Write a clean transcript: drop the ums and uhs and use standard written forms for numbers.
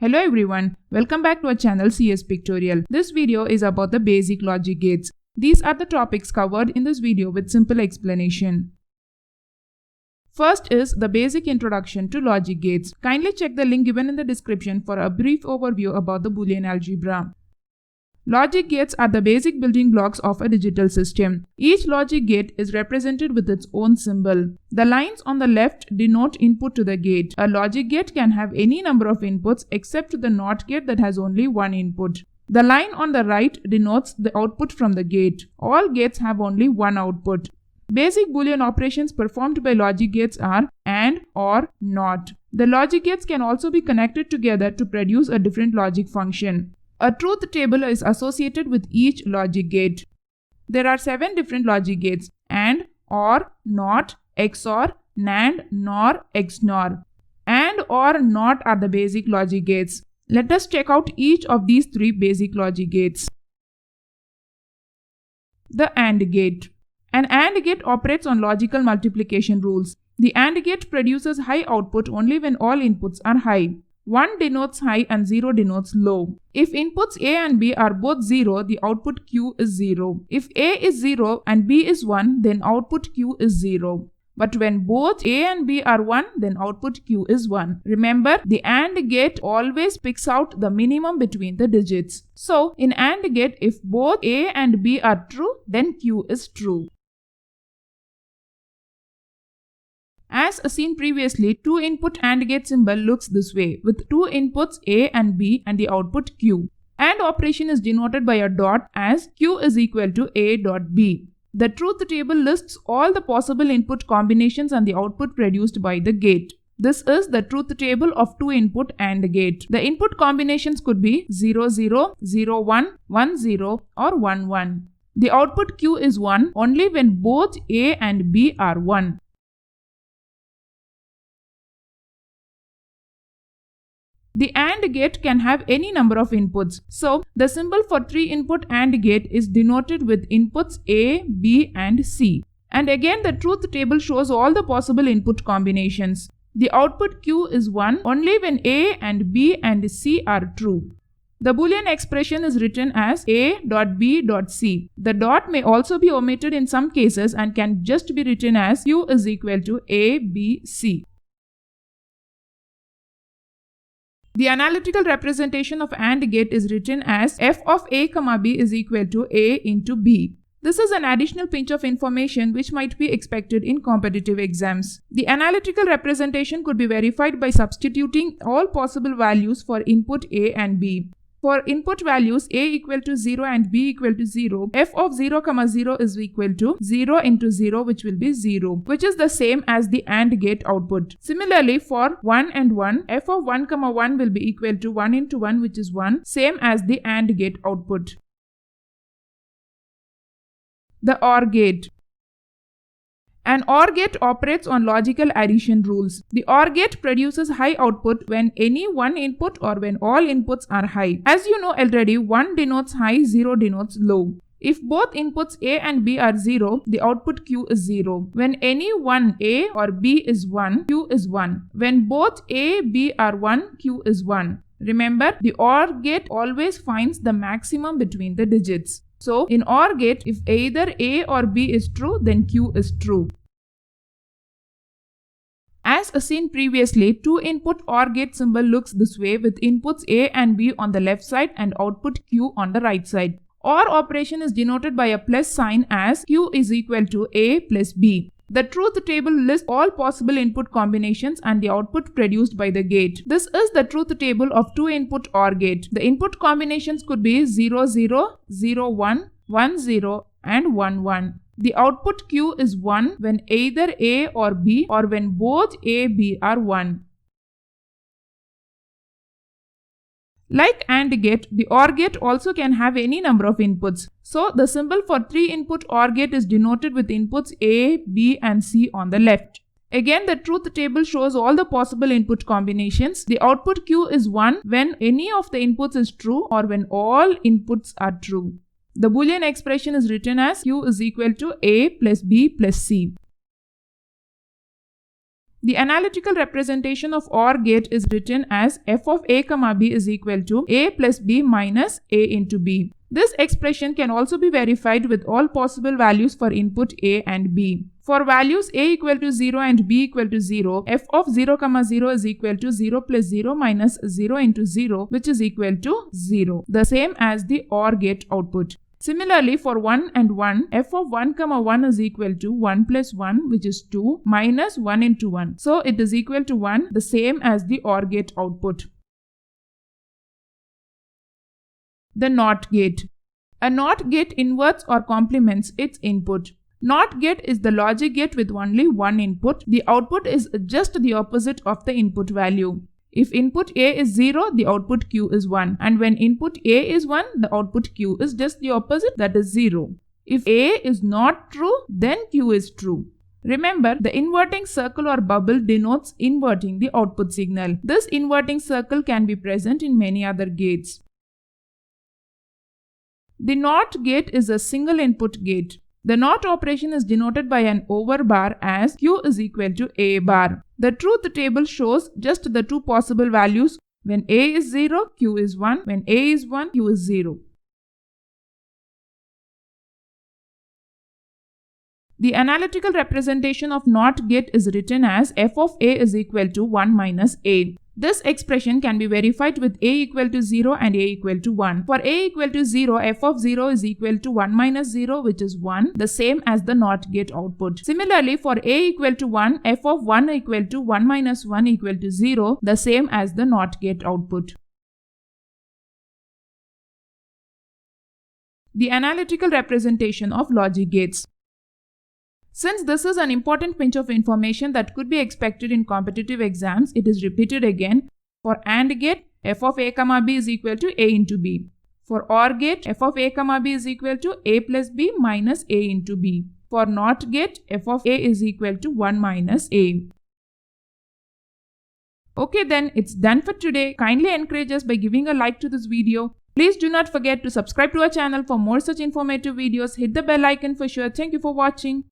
Hello everyone, welcome back to our channel CS Pictorial. This video is about the basic logic gates. These are the topics covered in this video with simple explanation. First is the basic introduction to logic gates. Kindly check the link given in the description for a brief overview about the Boolean algebra. Logic gates are the basic building blocks of a digital system. Each logic gate is represented with its own symbol. The lines on the left denote input to the gate. A logic gate can have any number of inputs except the NOT gate that has only one input. The line on the right denotes the output from the gate. All gates have only one output. Basic Boolean operations performed by logic gates are AND, OR, NOT. The logic gates can also be connected together to produce a different logic function. A truth table is associated with each logic gate. There are 7 different logic gates: AND, OR, NOT, XOR, NAND, NOR, XNOR. AND, OR, NOT are the basic logic gates. Let us check out each of these 3 basic logic gates. The AND gate. An AND gate operates on logical multiplication rules. The AND gate produces high output only when all inputs are high. 1 denotes high and 0 denotes low. If inputs A and B are both 0, the output Q is 0. If A is 0 and B is 1, then output Q is 0. But when both A and B are 1, then output Q is 1. Remember, the AND gate always picks out the minimum between the digits. So, in AND gate, if both A and B are true, then Q is true. As seen previously, 2-input AND gate symbol looks this way, with 2 inputs A and B and the output Q. AND operation is denoted by a dot as Q is equal to A dot B. The truth table lists all the possible input combinations and the output produced by the gate. This is the truth table of 2-input AND gate. The input combinations could be 0, 0, 0, 1, 1, 0 or 1, 1. The output Q is 1 only when both A and B are 1. The AND gate can have any number of inputs. So, the symbol for 3-input AND gate is denoted with inputs A, B and C. And again, the truth table shows all the possible input combinations. The output Q is 1 only when A and B and C are true. The Boolean expression is written as A.B.C. The dot may also be omitted in some cases and can just be written as Q is equal to A, B, C. The analytical representation of AND gate is written as f of A, B is equal to A into B. This is an additional pinch of information which might be expected in competitive exams. The analytical representation could be verified by substituting all possible values for input A and B. For input values A equal to 0 and B equal to 0, f of 0, 0 is equal to 0 into 0, which will be 0, which is the same as the AND gate output. Similarly, for 1 and 1, f of 1, 1 will be equal to 1 into 1, which is 1, same as the AND gate output. The OR gate. An OR gate operates on logical addition rules. The OR gate produces high output when any one input or when all inputs are high. As you know already, 1 denotes high, 0 denotes low. If both inputs A and B are 0, the output Q is 0. When any one A or B is 1, Q is 1. When both A, B are 1, Q is 1. Remember, the OR gate always finds the maximum between the digits. So, in OR gate, if either A or B is true, then Q is true. As seen previously, 2-input OR gate symbol looks this way with inputs A and B on the left side and output Q on the right side. OR operation is denoted by a plus sign as Q is equal to A plus B. The truth table lists all possible input combinations and the output produced by the gate. This is the truth table of 2-input OR gate. The input combinations could be 0, 0, 0, 1, 1, 0 and 1, 1. The output Q is 1 when either A or B or when both A, B are 1. Like AND gate, the OR gate also can have any number of inputs. So, the symbol for 3-input OR gate is denoted with inputs A, B and C on the left. Again, the truth table shows all the possible input combinations. The output Q is 1 when any of the inputs is true or when all inputs are true. The Boolean expression is written as Q is equal to A plus B plus C. The analytical representation of OR gate is written as f of a comma b is equal to a plus b minus a into b. This expression can also be verified with all possible values for input a and b. For values a equal to 0 and b equal to 0, f of 0 comma 0 is equal to 0 plus 0 minus 0 into 0, which is equal to 0, the same as the OR gate output. Similarly, for 1 and 1, f of 1 comma 1 is equal to 1 plus 1, which is 2, minus 1 into 1. So it is equal to 1, the same as the OR gate output. The NOT gate. A NOT gate inverts or complements its input. NOT gate is the logic gate with only one input. The output is just the opposite of the input value. If input A is 0, the output Q is 1. And when input A is 1, the output Q is just the opposite, that is 0. If A is not true, then Q is true. Remember, the inverting circle or bubble denotes inverting the output signal. This inverting circle can be present in many other gates. The NOT gate is a single input gate. The NOT operation is denoted by an over bar as Q is equal to A bar. The truth table shows just the two possible values. When A is 0, Q is 1. When A is 1, Q is 0. The analytical representation of NOT gate is written as f of A is equal to 1 minus A. This expression can be verified with A equal to 0 and A equal to 1. For A equal to 0, f of 0 is equal to 1 minus 0, which is 1, the same as the NOT gate output. Similarly, for A equal to 1, f of 1 equal to 1 minus 1 equal to 0, the same as the NOT gate output. The analytical representation of logic gates. Since this is an important pinch of information that could be expected in competitive exams, it is repeated again. For AND gate, f of a comma b is equal to a into b. For OR gate, f of a comma b is equal to a plus b minus a into b. For NOT gate, f of a is equal to 1 minus a. Okay then, it's done for today. Kindly encourage us by giving a like to this video. Please do not forget to subscribe to our channel for more such informative videos. Hit the bell icon for sure. Thank you for watching.